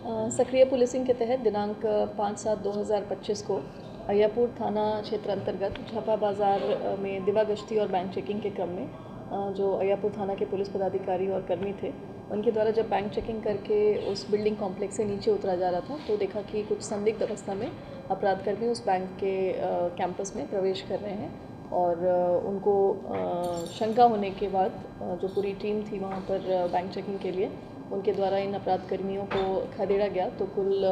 सक्रिय पुलिसिंग के तहत दिनांक 5/7/2025 को अय्यापुर थाना क्षेत्र अंतर्गत झापा बाज़ार में दिवा गश्ती और बैंक चेकिंग के क्रम में जो अय्यापुर थाना के पुलिस पदाधिकारी और कर्मी थे, उनके द्वारा जब बैंक चेकिंग करके उस बिल्डिंग कॉम्प्लेक्स से नीचे उतरा जा रहा था तो देखा कि कुछ संदिग्ध अवस्था में अपराधकर्मी उस बैंक के कैंपस में प्रवेश कर रहे हैं और उनको शंका होने के बाद जो पूरी टीम थी वहाँ पर बैंक चेकिंग के लिए, उनके द्वारा इन अपराधकर्मियों को खदेड़ा गया। तो कुल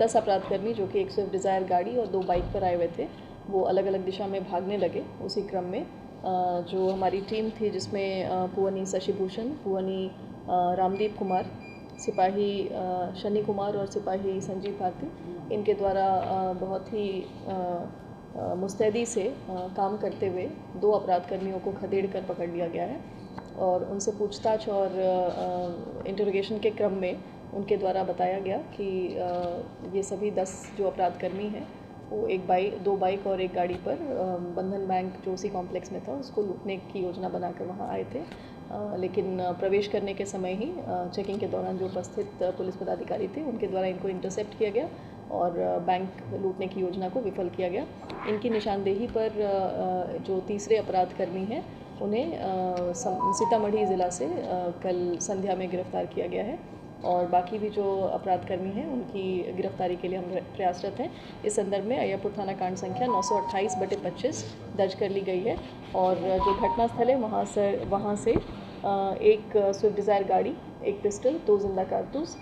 10 अपराधकर्मी जो कि एक स्विफ्ट डिज़ायर गाड़ी और 2 बाइक पर आए हुए थे, वो अलग अलग दिशा में भागने लगे। उसी क्रम में जो हमारी टीम थी जिसमें पुअनी शशिभूषण, पुअनी रामदीप कुमार, सिपाही शनि कुमार और सिपाही संजीव भारती, इनके द्वारा बहुत ही मुस्तैदी से काम करते हुए 2 अपराधकर्मियों को खदेड़ कर पकड़ लिया गया है और उनसे पूछताछ और इंटरोगेशन के क्रम में उनके द्वारा बताया गया कि ये सभी 10 जो अपराधकर्मी हैं वो 2 बाइक और 1 गाड़ी पर बंधन बैंक जो उसी कॉम्प्लेक्स में था उसको लूटने की योजना बनाकर वहाँ आए थे। लेकिन प्रवेश करने के समय ही चेकिंग के दौरान जो उपस्थित पुलिस पदाधिकारी थे उनके द्वारा इनको इंटरसेप्ट किया गया और बैंक लूटने की योजना को विफल किया गया। इनकी निशानदेही पर जो तीसरे अपराधकर्मी हैं उन्हें सीतामढ़ी ज़िला से कल संध्या में गिरफ्तार किया गया है और बाकी भी जो अपराधकर्मी हैं उनकी गिरफ्तारी के लिए हम प्रयासरत हैं। इस संदर्भ में अय्यापुर थाना कांड संख्या 928/25 दर्ज कर ली गई है और जो घटनास्थल है वहाँ से एक स्विफ्ट डिज़ायर गाड़ी, 1 पिस्टल, 2 जिंदा कारतूस,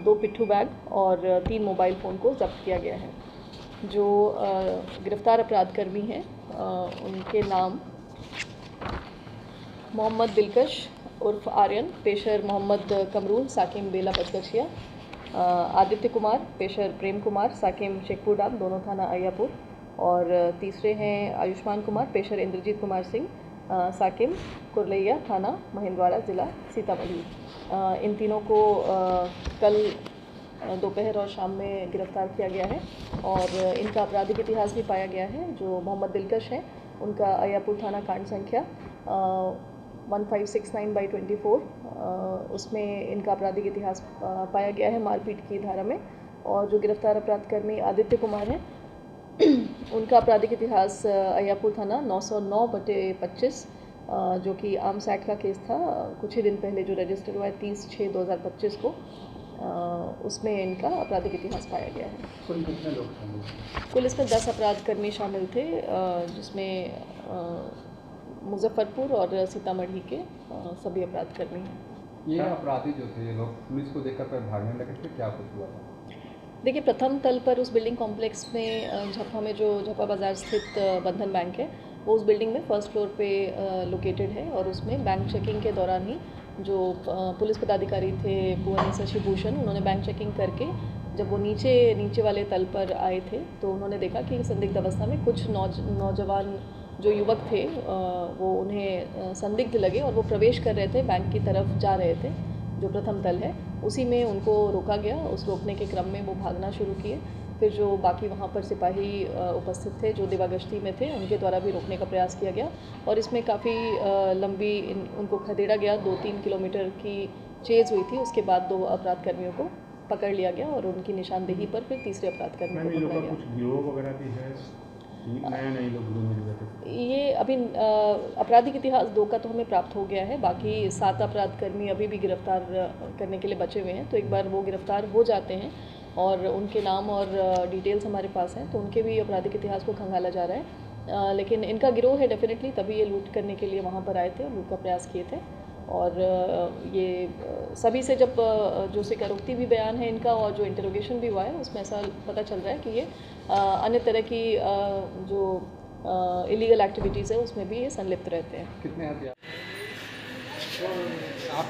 2 पिट्ठू बैग और 3 मोबाइल फ़ोन को जब्त किया गया है। जो गिरफ्तार अपराधकर्मी हैं उनके नाम मोहम्मद दिलकश उर्फ आर्यन, पेशर मोहम्मद कमरून, साकिम बेला बचगछिया, आदित्य कुमार, पेशर प्रेम कुमार, साकिम शेखपुर डाम, दोनों थाना अय्यापुर, और तीसरे हैं आयुष्मान कुमार, पेशर इंद्रजीत कुमार सिंह, साकिम कुरलैया, थाना महिंदवाड़ा, ज़िला सीतामढ़ी। इन तीनों को कल दोपहर और शाम में गिरफ्तार किया गया है और इनका आपराधिक इतिहास भी पाया गया है। जो मोहम्मद दिलकश हैं उनका अय्यापुर थाना कांड संख्या 1569/24 उसमें इनका आपराधिक इतिहास पाया गया है मारपीट की धारा में। और जो गिरफ्तार अपराधकर्मी आदित्य कुमार हैं उनका आपराधिक इतिहास अय्यापुर थाना 909/25 जो कि आर्म्स एक्ट का केस था कुछ ही दिन पहले जो रजिस्टर हुआ है 30/6/2025 को, उसमें इनका आपराधिक इतिहास पाया गया है। कुल कितने लोग शामिल? कुल इसमें 10 अपराधकर्मी शामिल थे जिसमें मुजफ्फरपुर और सीतामढ़ी के सभी अपराधकर्मी हैं। ये अपराधी जो थे ये लोग पुलिस को देखकर भागने लगे थे, क्या कुछ हुआ था? देखिए, प्रथम तल पर उस बिल्डिंग कॉम्प्लेक्स में झापा में जो झापा बाज़ार स्थित बंधन बैंक है वो उस बिल्डिंग में फर्स्ट फ्लोर पे लोकेटेड है और उसमें बैंक चेकिंग के दौरान ही जो पुलिस पदाधिकारी थे पुअनी शशिभूषण, उन्होंने बैंक चेकिंग करके जब वो नीचे वाले तल पर आए थे तो उन्होंने देखा कि संदिग्ध अवस्था में कुछ नौजवान जो युवक थे वो उन्हें संदिग्ध लगे और वो प्रवेश कर रहे थे, बैंक की तरफ जा रहे थे जो प्रथम तल है। उसी में उनको रोका गया। उस रोकने के क्रम में वो भागना शुरू किए। फिर जो बाकी वहाँ पर सिपाही उपस्थित थे जो दिवा गश्ती में थे उनके द्वारा भी रोकने का प्रयास किया गया और इसमें काफ़ी लंबी उनको खदेड़ा गया। 2-3 किलोमीटर की चेज़ हुई थी। उसके बाद 2 अपराधकर्मियों को पकड़ लिया गया और उनकी निशानदेही पर फिर तीसरे अपराधकर्मी को पकड़ा गया। कुछ गिरोह वगैरह भी है, नए लोग मिल गए? ये अभी आपराधिक इतिहास 2 का तो हमें प्राप्त हो गया है, बाकी 7 अपराधकर्मी अभी भी गिरफ्तार करने के लिए बचे हुए हैं। तो एक बार वो गिरफ्तार हो जाते हैं और उनके नाम और डिटेल्स हमारे पास हैं तो उनके भी आपराधिक इतिहास को खंगाला जा रहा है। लेकिन इनका गिरोह है डेफिनेटली, तभी ये लूट करने के लिए वहाँ पर आए थे और लूट का प्रयास किए थे। और ये सभी से जब जो स्वीकारोक्ति भी बयान है इनका और जो इंटरोगेशन भी हुआ है उसमें ऐसा पता चल रहा है कि ये अन्य तरह की जो इलीगल एक्टिविटीज़ है उसमें भी ये संलिप्त रहते हैं। कितने हथियार आप